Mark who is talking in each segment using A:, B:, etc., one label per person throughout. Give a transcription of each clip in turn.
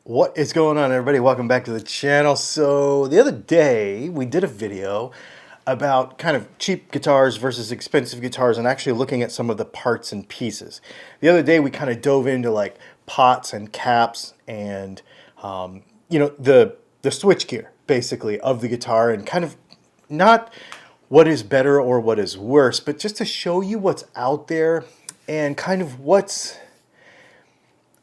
A: What is going on, everybody? Welcome back to the channel. So the other day we did a video about kind of cheap guitars versus expensive guitars and actually looking at some of the parts and pieces. The other day we kind of dove into like pots and caps and the switch gear basically of the guitar, and kind of not what is better or what is worse, but just to show you what's out there and kind of what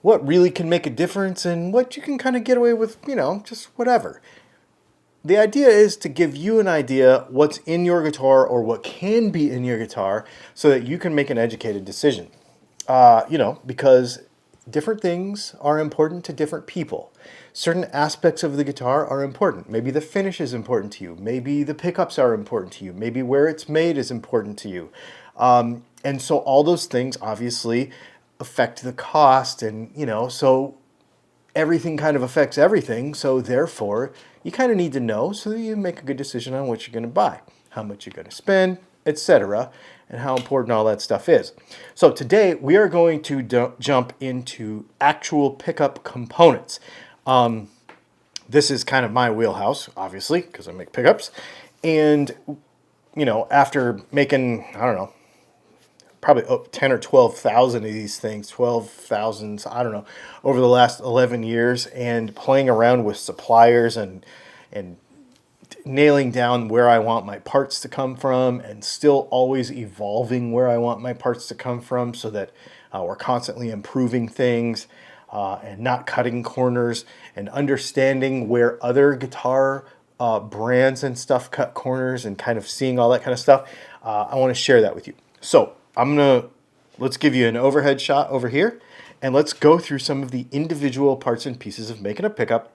A: really can make a difference and what you can kind of get away with, just whatever. The idea is to give you an idea what's in your guitar or what can be in your guitar so that you can make an educated decision. Because different things are important to different people. Certain aspects of the guitar are important. Maybe the finish is important to you. Maybe the pickups are important to you. Maybe where it's made is important to you. And so all those things obviously affect the cost, and so everything kind of affects everything. So therefore you kind of need to know so that you make a good decision on what you're going to buy, how much you're going to spend, etc., and how important all that stuff is. So today we are going to jump into actual pickup components. This is kind of my wheelhouse, obviously, because I make pickups. And after making, I don't know, probably 10 or 12,000 of these things, 12,000, I don't know, over the last 11 years, and playing around with suppliers and nailing down where I want my parts to come from, and still always evolving where I want my parts to come from, so that we're constantly improving things and not cutting corners, and understanding where other guitar brands and stuff cut corners, and kind of seeing all that kind of stuff. I want to share that with you. So let's give you an overhead shot over here, and let's go through some of the individual parts and pieces of making a pickup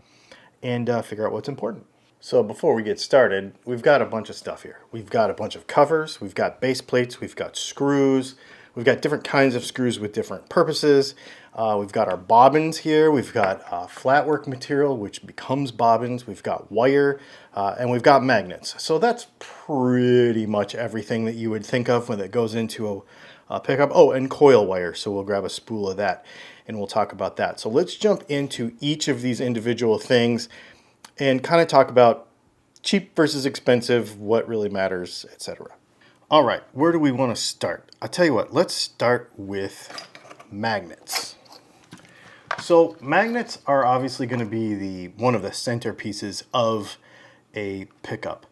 A: and figure out what's important. So before we get started, we've got a bunch of stuff here. We've got a bunch of covers, we've got base plates, we've got screws, we've got different kinds of screws with different purposes. We've got our bobbins here, we've got flat work material, which becomes bobbins, we've got wire, and we've got magnets. So that's pretty much everything that you would think of when it goes into a pickup. Oh, and coil wire, so we'll grab a spool of that and we'll talk about that. So let's jump into each of these individual things and kind of talk about cheap versus expensive, what really matters, etc. All right, where do we want to start? I'll tell you what, let's start with magnets. So magnets are obviously going to be one of the centerpieces of a pickup.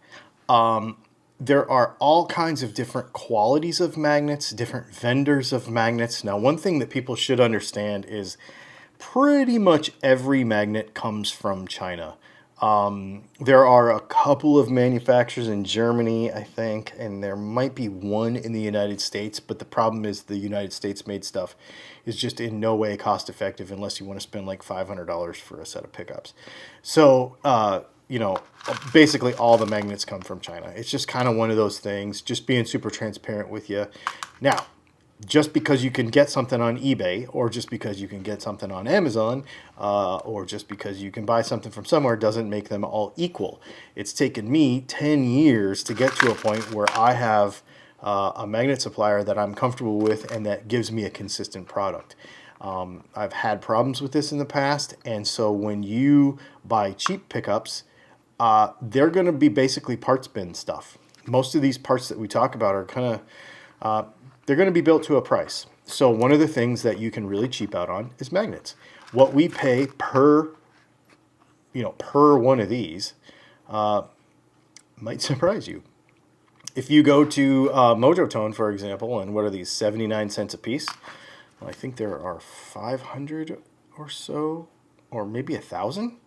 A: There are all kinds of different qualities of magnets, different vendors of magnets. Now, one thing that people should understand is pretty much every magnet comes from China. There are a couple of manufacturers in Germany, I think, and there might be one in the United States, but the problem is the United States made stuff is just in no way cost effective unless you want to spend like $500 for a set of pickups. So, basically all the magnets come from China. It's just kind of one of those things, just being super transparent with you. Now, just because you can get something on eBay, or just because you can get something on Amazon, or just because you can buy something from somewhere, doesn't make them all equal. It's taken me 10 years to get to a point where I have a magnet supplier that I'm comfortable with and that gives me a consistent product. I've had problems with this in the past, and so when you buy cheap pickups, they're going to be basically parts bin stuff. Most of these parts that we talk about are kind of they're going to be built to a price. So one of the things that you can really cheap out on is magnets. What we pay per one of these might surprise you. If you go to Mojo Tone, for example, and what are these, 79 cents a piece? Well, I think there are 500 or so, or maybe 1,000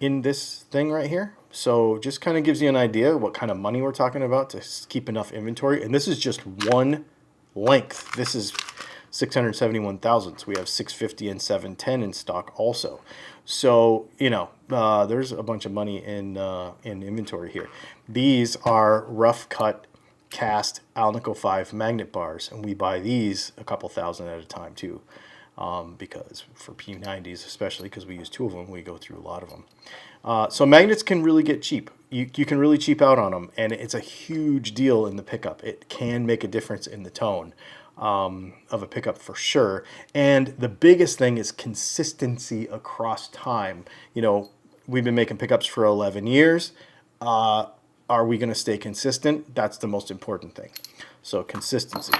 A: in this thing right here. So just kind of gives you an idea what kind of money we're talking about to keep enough inventory. And this is just one length. This is 671 thousandths. We have 650 and 710 in stock also. So, there's a bunch of money in inventory here. These are rough cut cast Alnico 5 magnet bars, and we buy these a couple thousand at a time too. Because for P90s, especially because we use two of them, we go through a lot of them. So magnets can really get cheap. You can really cheap out on them, and it's a huge deal in the pickup. It can make a difference in the tone. of a pickup for sure. And the biggest thing is consistency across time. You know, we've been making pickups for 11 years. Are we going to stay consistent? That's the most important thing. So consistency.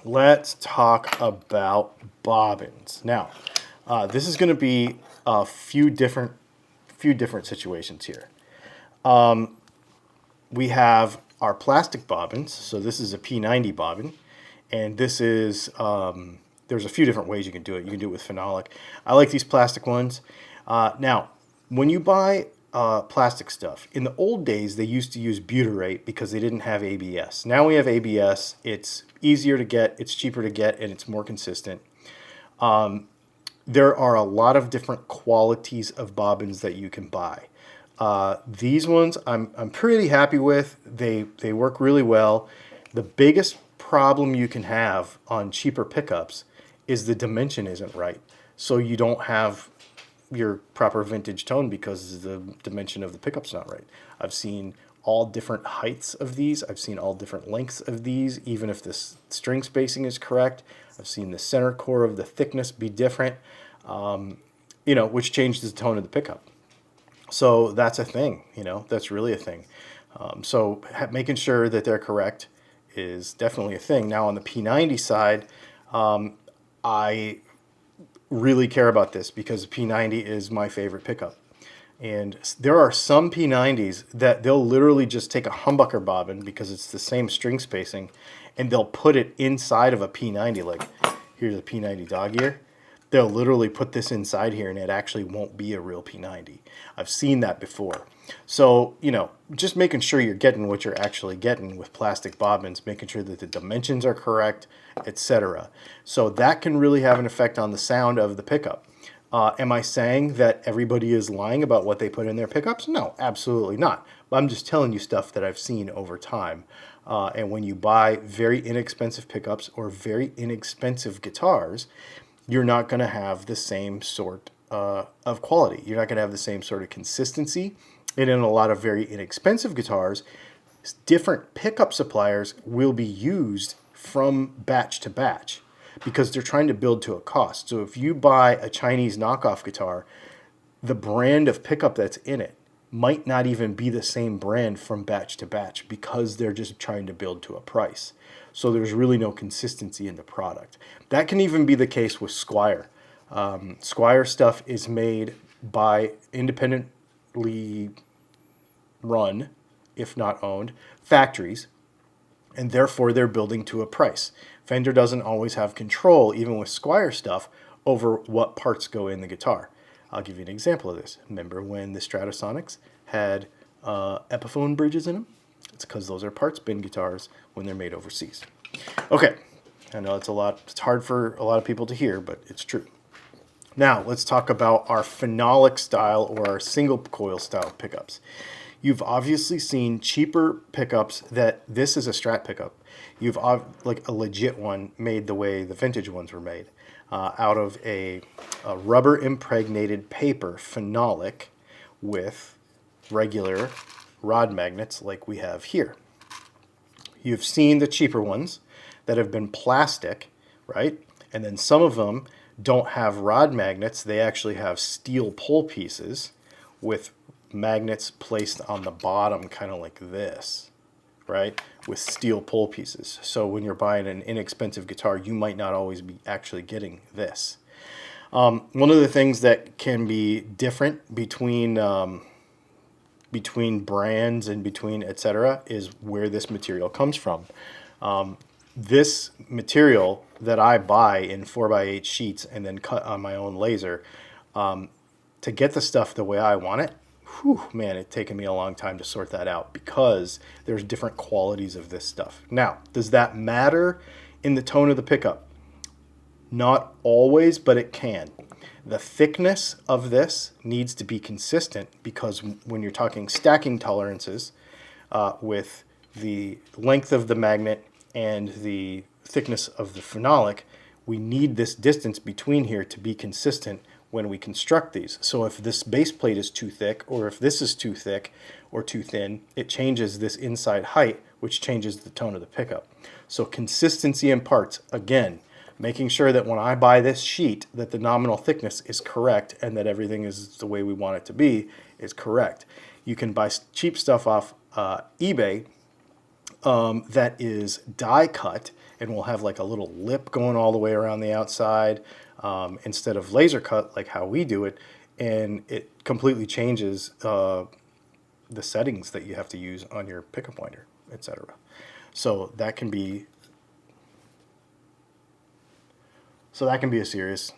A: Let's talk about bobbins. Now, this is going to be a few different situations here. We have our plastic bobbins. So this is a P90 bobbin, and this is there's a few different ways you can do it. You can do it with phenolic. I like these plastic ones. Now, when you buy plastic stuff, in the old days they used to use butyrate because they didn't have ABS. Now we have ABS. It's easier to get, it's cheaper to get, and it's more consistent. There are a lot of different qualities of bobbins that you can buy. These ones I'm pretty happy with. They work really well. The biggest problem you can have on cheaper pickups is the dimension isn't right. So you don't have your proper vintage tone because the dimension of the pickup's not right. I've seen all different heights of these. I've seen all different lengths of these, even if the string spacing is correct. I've seen the center core of the thickness be different, you know, which changes the tone of the pickup. So that's a thing, you know, that's really a thing. So making sure that they're correct is definitely a thing. Now on the P90 side, I really care about this because P90 is my favorite pickup. And there are some P90s that they'll literally just take a humbucker bobbin because it's the same string spacing, and they'll put it inside of a P90. Like, here's a P90 dog ear. They'll literally put this inside here and it actually won't be a real P90. I've seen that before. So, you know, just making sure you're getting what you're actually getting with plastic bobbins, making sure that the dimensions are correct, etc. So that can really have an effect on the sound of the pickup. Am I saying that everybody is lying about what they put in their pickups? No, absolutely not. But I'm just telling you stuff that I've seen over time. And when you buy very inexpensive pickups or very inexpensive guitars, you're not going to have the same sort of quality. You're not going to have the same sort of consistency. And in a lot of very inexpensive guitars, different pickup suppliers will be used from batch to batch because they're trying to build to a cost. So if you buy a Chinese knockoff guitar, the brand of pickup that's in it might not even be the same brand from batch to batch because they're just trying to build to a price. So there's really no consistency in the product. That can even be the case with Squier. Squier stuff is made by independently run, if not owned, factories, and therefore they're building to a price. Fender doesn't always have control, even with Squier stuff, over what parts go in the guitar. I'll give you an example of this. Remember when the Stratosonics had Epiphone bridges in them? It's because those are parts bin guitars when they're made overseas. Okay, I know it's hard for a lot of people to hear, but it's true. Now, let's talk about our phenolic style or our single coil style pickups. You've obviously seen cheaper pickups that this is a Strat pickup. You've like a legit one made the way the vintage ones were made, out of a rubber impregnated paper phenolic with regular rod magnets like we have here. You've seen the cheaper ones that have been plastic, right? And then some of them don't have rod magnets. They actually have steel pole pieces with magnets placed on the bottom, kind of like this, right? With steel pole pieces. So when you're buying an inexpensive guitar, you might not always be actually getting this. One of the things that can be different between brands and between etc. is where this material comes from. This material that I buy in 4x8 sheets and then cut on my own laser, to get the stuff the way I want it, man, it's taken me a long time to sort that out because there's different qualities of this stuff. Now, does that matter in the tone of the pickup? Not always, but it can. The thickness of this needs to be consistent because when you're talking stacking tolerances with the length of the magnet and the thickness of the phenolic, we need this distance between here to be consistent when we construct these. So if this base plate is too thick, or if this is too thick or too thin, it changes this inside height, which changes the tone of the pickup. So consistency in parts, again, making sure that when I buy this sheet that the nominal thickness is correct and that everything is the way we want it to be is correct. You can buy cheap stuff off eBay that is die cut and will have like a little lip going all the way around the outside instead of laser cut like how we do it, and it completely changes the settings that you have to use on your pickup winder, etc. So that can be a serious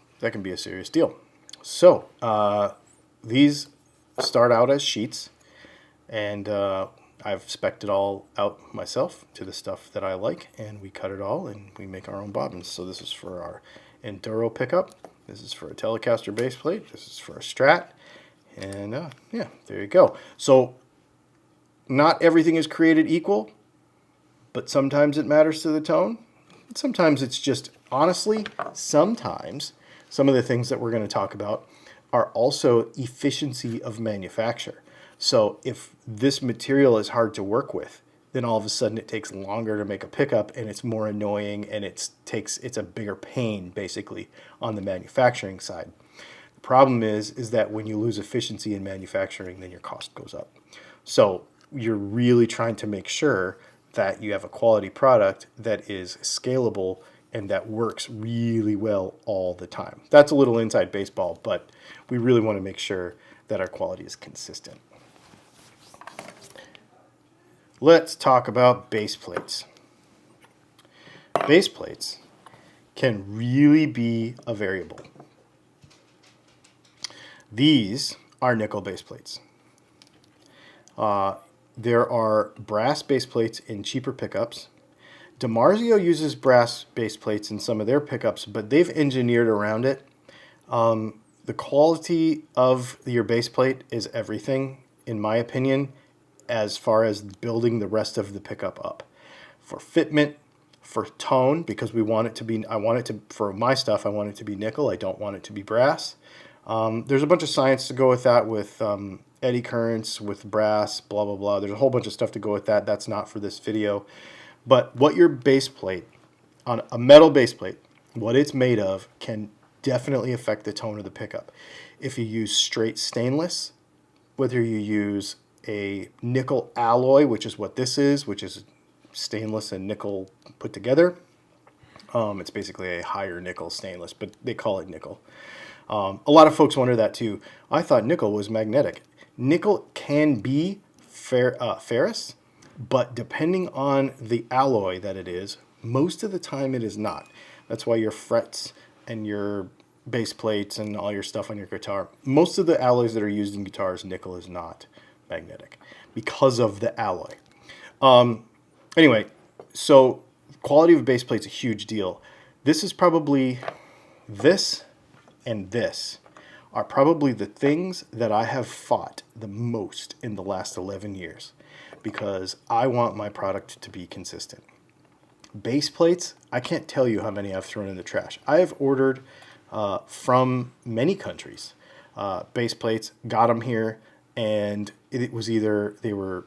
A: deal. So these start out as sheets, and I've spec'd it all out myself to the stuff that I like, and we cut it all and we make our own bobbins. So this is for our Enduro pickup, this is for a Telecaster base plate, this is for a Strat, and yeah, there you go. So not everything is created equal, but sometimes it matters to the tone. Sometimes it's just, honestly, sometimes some of the things that we're going to talk about are also efficiency of manufacture. So if this material is hard to work with, then all of a sudden it takes longer to make a pickup, and it's more annoying, and it's a bigger pain basically on the manufacturing side. The problem is that when you lose efficiency in manufacturing, then your cost goes up. So you're really trying to make sure that you have a quality product that is scalable and that works really well all the time. That's a little inside baseball, but we really want to make sure that our quality is consistent. Let's talk about base plates. Base plates can really be a variable. These are nickel base plates. There are brass base plates in cheaper pickups. DiMarzio uses brass base plates in some of their pickups, but they've engineered around it. The quality of your base plate is everything, in my opinion, as far as building the rest of the pickup up. For fitment, for tone, because for my stuff, I want it to be nickel. I don't want it to be brass. There's a bunch of science to go with that, with eddy currents, with brass, blah, blah, blah. There's a whole bunch of stuff to go with that. That's not for this video. But what your base plate, on a metal base plate, what it's made of can definitely affect the tone of the pickup. If you use straight stainless, whether you use a nickel alloy, which is what this is, which is stainless and nickel put together. It's basically a higher nickel stainless, but they call it nickel. A lot of folks wonder that too. I thought nickel was magnetic. Nickel can be ferrous, but depending on the alloy that it is, most of the time it is not. That's why your frets and your base plates and all your stuff on your guitar, most of the alloys that are used in guitars, nickel is not magnetic because of the alloy. Anyway, so quality of base plate's a huge deal. This and this are probably the things that I have fought the most in the last 11 years because I want my product to be consistent. Base plates, I can't tell you how many I've thrown in the trash. I have ordered from many countries base plates, got them here, and it was either they were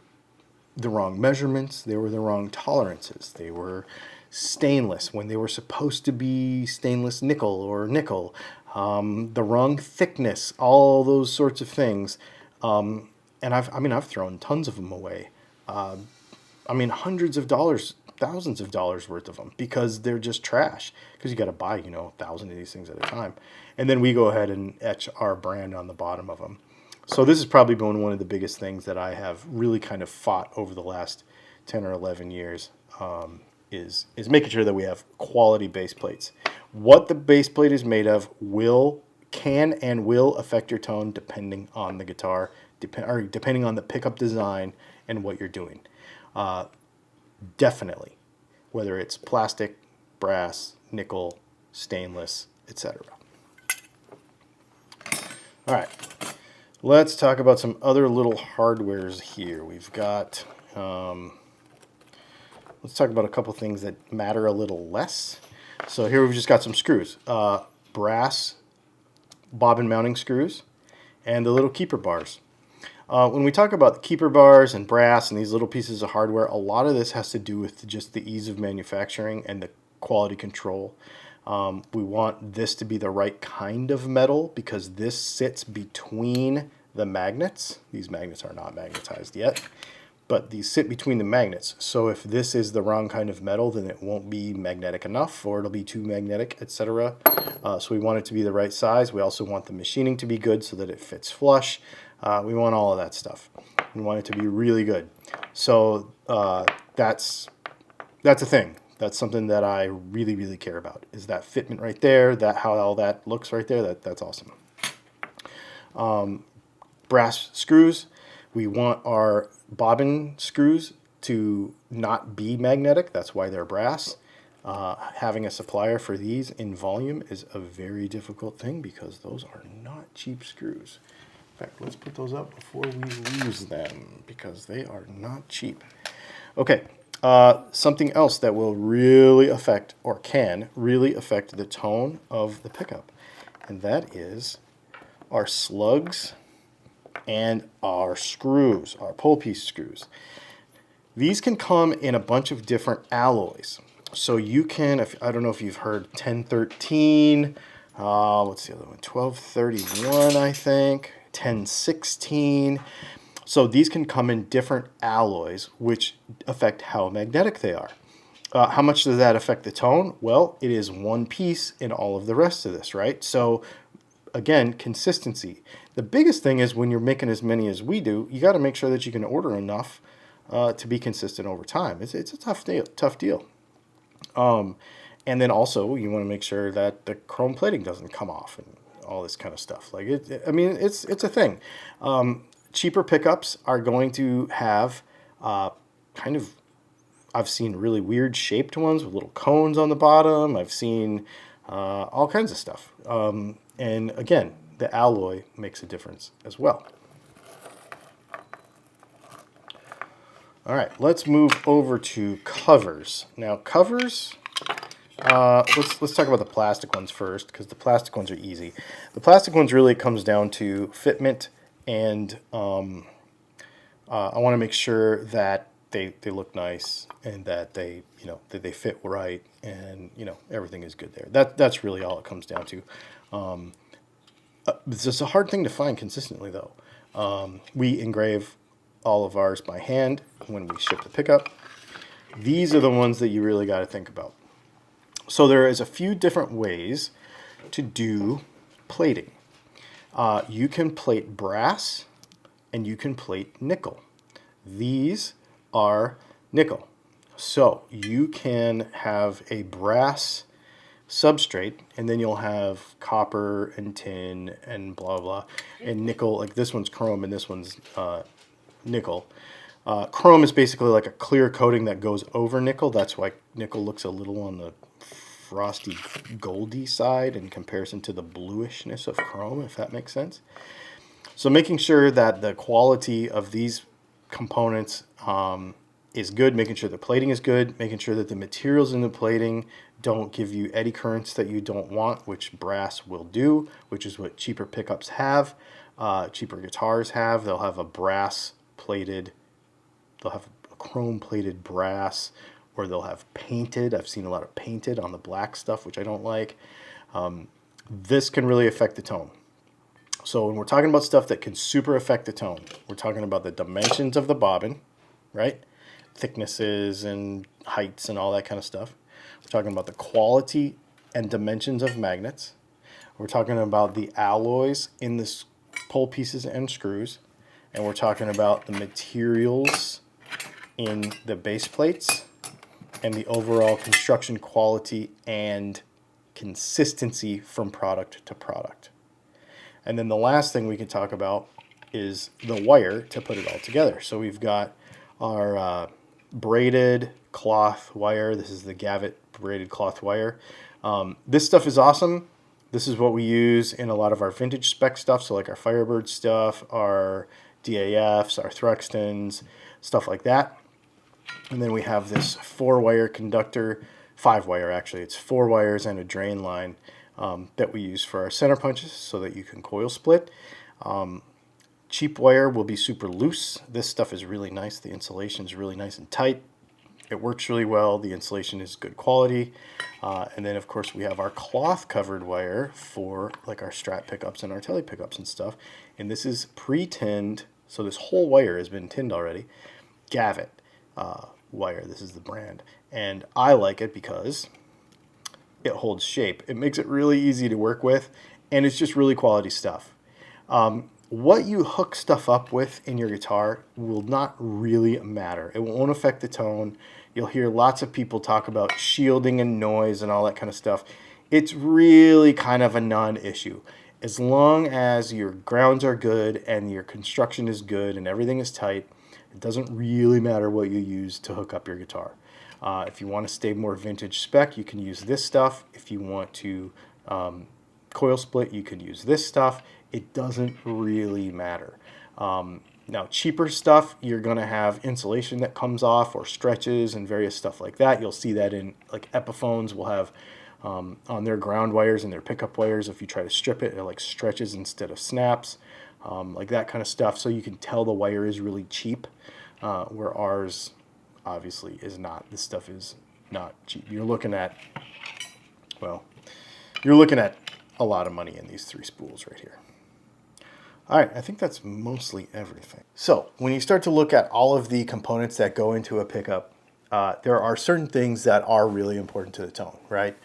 A: the wrong measurements, they were the wrong tolerances, they were stainless when they were supposed to be stainless nickel or nickel, the wrong thickness, all those sorts of things. And I've thrown tons of them away. Hundreds of dollars, thousands of dollars worth of them because they're just trash. Because you got to buy, 1,000 of these things at a time, and then we go ahead and etch our brand on the bottom of them. So this has probably been one of the biggest things that I have really kind of fought over the last 10 or 11 years. Is making sure that we have quality base plates. What the base plate is made of can and will affect your tone depending on the guitar, depending on the pickup design and what you're doing. Definitely, whether it's plastic, brass, nickel, stainless, etc. All right, let's talk about some other little hardwares here. We've got... let's talk about a couple things that matter a little less. So here we've just got some screws. Brass bobbin mounting screws and the little keeper bars. When we talk about the keeper bars and brass and these little pieces of hardware, a lot of this has to do with just the ease of manufacturing and the quality control. We want this to be the right kind of metal because this sits between the magnets. These magnets are not magnetized yet, but these sit between the magnets. So if this is the wrong kind of metal, then it won't be magnetic enough, or it'll be too magnetic, etc. So we want it to be the right size. We also want the machining to be good so that it fits flush. We want all of that stuff. We want it to be really good. So that's a thing. That's something that I really, really care about, is that fitment right there, that how all that looks right there. That's awesome. Brass screws. We want our bobbin screws to not be magnetic. That's why they're brass. Having a supplier for these in volume is a very difficult thing because those are not cheap screws. In fact, let's put those up before we lose them because they are not cheap. Okay, something else that will really affect, or can really affect, the tone of the pickup, and that is our slugs and our screws, our pull piece screws. These can come in a bunch of different alloys. So you can, I don't know if you've heard 1013, what's the other one? 1231, I think, 1016. So these can come in different alloys, which affect how magnetic they are. How much does that affect the tone? Well, it is one piece in all of the rest of this, right? So again, consistency. The biggest thing is when you're making as many as we do, you got to make sure that you can order enough to be consistent over time. It's a tough deal. And then also you want to make sure that the chrome plating doesn't come off and all this kind of stuff. Like it's a thing. Cheaper pickups are going to have kind of, I've seen really weird shaped ones with little cones on the bottom. I've seen all kinds of stuff. And again, the alloy makes a difference as well. All right, let's move over to covers. Now, covers, let's talk about the plastic ones first, because the plastic ones are easy. The plastic ones really comes down to fitment, and I want to make sure that they look nice and that they that they fit right, and everything is good there. That's really all it comes down to. It's just a hard thing to find consistently, though. We engrave all of ours by hand when we ship the pickup. These are the ones that you really got to think about. So there is a few different ways to do plating. You can plate brass and you can plate nickel. These are nickel. So you can have a brass substrate, and then you'll have copper and tin and blah blah and nickel. Like this one's chrome and this one's nickel. Chrome is basically like a clear coating that goes over nickel. That's why nickel looks a little on the frosty goldy side in comparison to the bluishness of chrome, if that makes sense. So making sure that the quality of these components is good, making sure the plating is good, making sure that the materials in the plating don't give you eddy currents that you don't want, which brass will do, which is what cheaper pickups have. Cheaper guitars have. They'll have a brass plated, they'll have a chrome plated brass, or they'll have painted. I've seen a lot of painted on the black stuff, which I don't like. This can really affect the tone. So when we're talking about stuff that can super affect the tone, we're talking about the dimensions of the bobbin, right? Thicknesses and heights and all that kind of stuff. We're talking about the quality and dimensions of magnets. We're talking about the alloys in the pull pieces and screws. And we're talking about the materials in the base plates and the overall construction quality and consistency from product to product. And then the last thing we can talk about is the wire to put it all together. So we've got our braided cloth wire. This is the Gavit braided cloth wire. This stuff is awesome. This is what we use in a lot of our vintage spec stuff. So like our Firebird stuff, our DAFs, our Thruxtons, stuff like that. And then we have this 4-wire conductor, 5-wire actually. It's 4 wires and a drain line that we use for our center punches so that you can coil split. Cheap wire will be super loose. This stuff is really nice. The insulation is really nice and tight. It works really well. The insulation is good quality. And then, of course, we have our cloth-covered wire for like our Strat pickups and our Tele pickups and stuff. And this is pre-tinned, so this whole wire has been tinned already. Gavit wire, this is the brand. And I like it because it holds shape. It makes it really easy to work with, and it's just really quality stuff. What you hook stuff up with in your guitar will not really matter. It won't affect the tone. You'll hear lots of people talk about shielding and noise and all that kind of stuff. It's really kind of a non-issue. As long as your grounds are good and your construction is good and everything is tight, it doesn't really matter what you use to hook up your guitar. If you want to stay more vintage spec, you can use this stuff. If you want to coil split, you can use this stuff. It doesn't really matter. Now, cheaper stuff, you're going to have insulation that comes off or stretches and various stuff like that. You'll see that in like Epiphones will have on their ground wires and their pickup wires. If you try to strip it, it like stretches instead of snaps, like that kind of stuff. So you can tell the wire is really cheap, where ours obviously is not. This stuff is not cheap. You're looking at, well, you're looking at a lot of money in these 3 spools right here. All right, I think that's mostly everything. So when you start to look at all of the components that go into a pickup, there are certain things that are really important to the tone, right?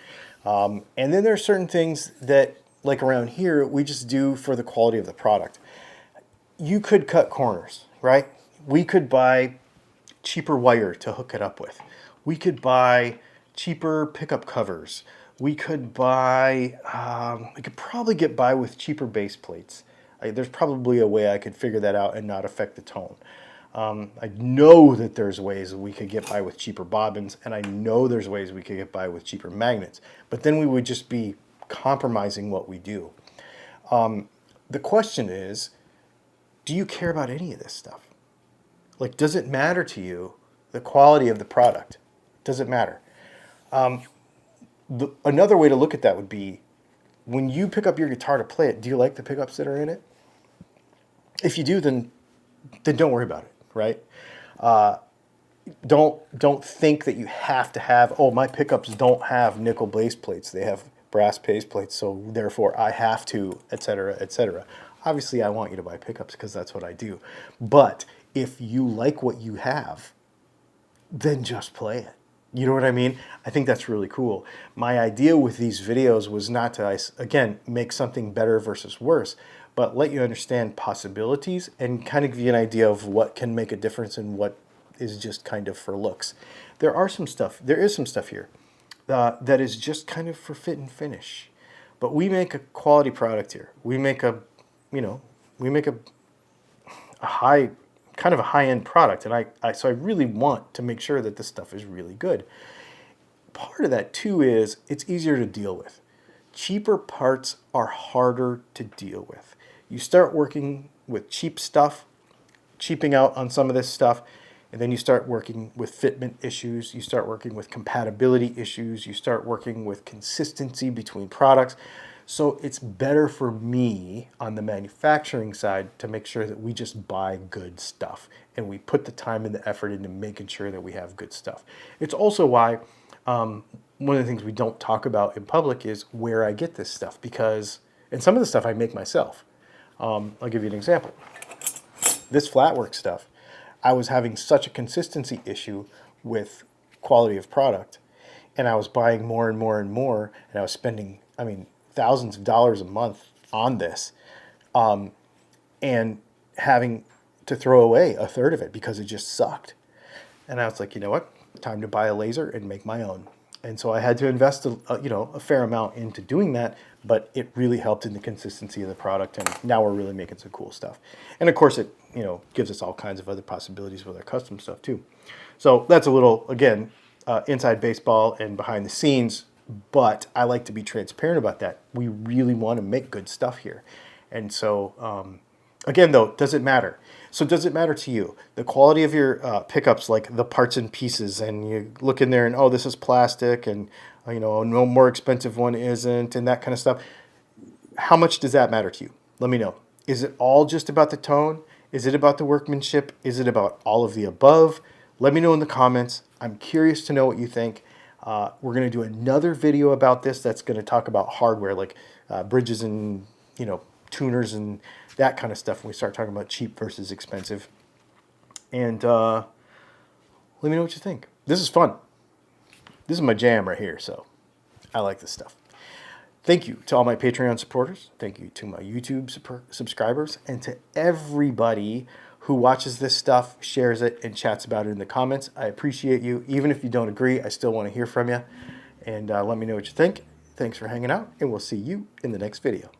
A: And then there are certain things that, like around here, we just do for the quality of the product. You could cut corners, right? We could buy cheaper wire to hook it up with. We could buy cheaper pickup covers. We could buy, we could probably get by with cheaper base plates. There's probably a way I could figure that out and not affect the tone. I know that there's ways we could get by with cheaper bobbins, and I know there's ways we could get by with cheaper magnets, but then we would just be compromising what we do. The question is, do you care about any of this stuff? Like, does it matter to you, the quality of the product? Does it matter? Another way to look at that would be, when you pick up your guitar to play it, do you like the pickups that are in it? If you do, then don't worry about it, right? Don't think that you have to have, oh, my pickups don't have nickel base plates. They have brass base plates, so therefore I have to, etc., etc. Obviously, I want you to buy pickups because that's what I do. But if you like what you have, then just play it. You know what I mean? I think that's really cool. My idea with these videos was not to, again, make something better versus worse, but let you understand possibilities and kind of give you an idea of what can make a difference and what is just kind of for looks. There is some stuff here that is just kind of for fit and finish. But we make a quality product here. We make a high, kind of a high-end product, and so I really want to make sure that this stuff is really good. Part of that too is it's easier to deal with. Cheaper parts are harder to deal with. You start working with cheap stuff, cheaping out on some of this stuff, and then you start working with fitment issues, you start working with compatibility issues, you start working with consistency between products. So it's better for me on the manufacturing side to make sure that we just buy good stuff and we put the time and the effort into making sure that we have good stuff. It's also why one of the things we don't talk about in public is where I get this stuff, because, and some of the stuff I make myself. I'll give you an example. This flatwork stuff, I was having such a consistency issue with quality of product, and I was buying more and more and more, and I was spending, thousands of dollars a month on this, and having to throw away a third of it because it just sucked. And I was like, you know what? Time to buy a laser and make my own. And so I had to invest a fair amount into doing that, but it really helped in the consistency of the product, and now we're really making some cool stuff. And of course it gives us all kinds of other possibilities with our custom stuff too. So that's a little, again, inside baseball and behind the scenes, but I like to be transparent about that. We really want to make good stuff here. And so, again, though, does it matter? So does it matter to you? The quality of your pickups, like the parts and pieces, and you look in there and, oh, this is plastic, and, no more expensive one isn't, and that kind of stuff. How much does that matter to you? Let me know. Is it all just about the tone? Is it about the workmanship? Is it about all of the above? Let me know in the comments. I'm curious to know what you think. We're going to do another video about this that's going to talk about hardware, like bridges and, tuners and that kind of stuff when we start talking about cheap versus expensive. And let me know what you think. This is fun. This is my jam right here, so I like this stuff. Thank you to all my Patreon supporters. Thank you to my YouTube subscribers, and to everybody who watches this stuff, shares it, and chats about it in the comments. I appreciate you. Even if you don't agree, I still want to hear from you. And let me know what you think. Thanks for hanging out, and we'll see you in the next video.